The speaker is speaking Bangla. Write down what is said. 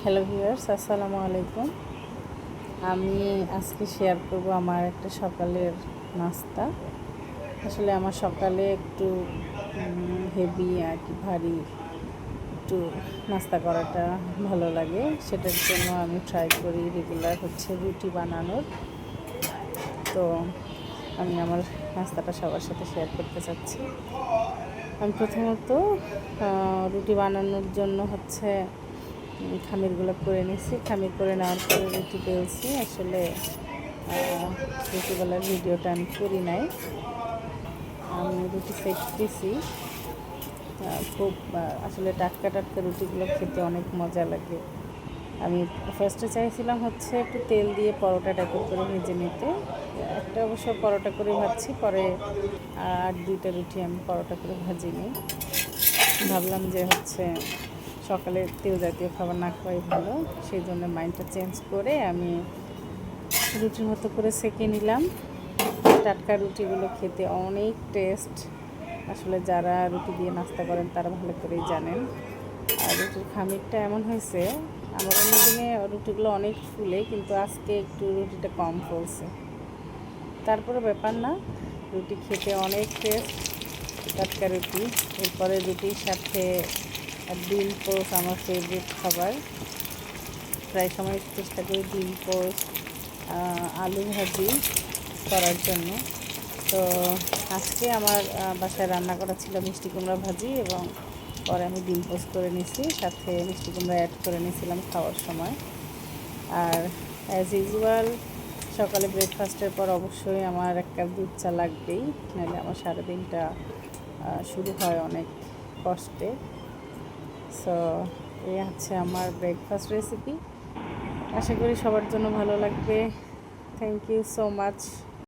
হ্যালো ভিউয়ার্স, আসসালামু আলাইকুম। আমি আজকে শেয়ার করব আমার একটা সকালের নাস্তা। আসলে আমার সকালে একটু হেভি আর কি ভারী একটু নাস্তা করাটা ভালো লাগে। সেটার জন্য আমি ট্রাই করি রেগুলার রুটি বানানোর। তো আমি আমার নাস্তাটা সবার সাথে শেয়ার করতে চাচ্ছি। আমি প্রথমত রুটি বানানোর জন্য খামিরগুলো করে নিছি। খামির করে নেওয়ার পরে রুটি বেলছি। আসলে রুটি বেলার ভিডিওটা আমি করি নাই। আমি রুটি সেকতেছি। খুব আসলে টাটকা টাটকা রুটিগুলো খেতে অনেক মজা লাগে। আমি ফার্স্টে চাইছিলাম একটু তেল দিয়ে পরোটা টাইপের করে ভেজে নিতে। একটা অবশ্য পরোটা করে ভাজছি, পরে আর দুইটা রুটি আমি পরোটা করে ভাজি নিই। ভাবলাম যে সকালে তেল জাতীয় খাবার না খাওয়াই ভালো, সেই জন্য মাইন্ডটা চেঞ্জ করে আমি রুটির মতো করে সেঁকে নিলাম। টাটকা রুটিগুলো খেতে অনেক টেস্ট। আসলে যারা রুটি দিয়ে নাস্তা করেন তারা ভালো করেই জানেন। আর রুটির খামিরটা এমন হয়েছে, আমার অন্য দিনে রুটিগুলো অনেক ফুলে, কিন্তু আজকে একটু রুটিটা কম ফুলছে। তারপরে ব্যাপার না, রুটি খেতে অনেক টেস্ট, টাটকা রুটি। এরপরে রুটির সাথে ডিম পোস্ট আমার ফেভারিট খাবার। প্রায় সময় চেষ্টা করি ডিম পোস্ট, আলু ভাজি করার জন্য। তো আজকে আমার বাসায় রান্না করা ছিল মিষ্টি কুমড়া ভাজি, এবং পরে আমি ডিম পোস্ট করে নিছি, সাথে মিষ্টি কুমড়া অ্যাড করে নিয়েছিলাম খাওয়ার সময়। আর অ্যাজ ইউজুয়াল সকালে ব্রেকফাস্টের পর অবশ্যই আমার এক কাপ দুধ চা লাগবেই, নাহলে আমার সারাদিনটা শুরু হয় অনেক কষ্টে। সো এই আমার ব্রেকফাস্ট রেসিপি। আশা করি সবার জন্য ভালো লাগবে। Thank you so much.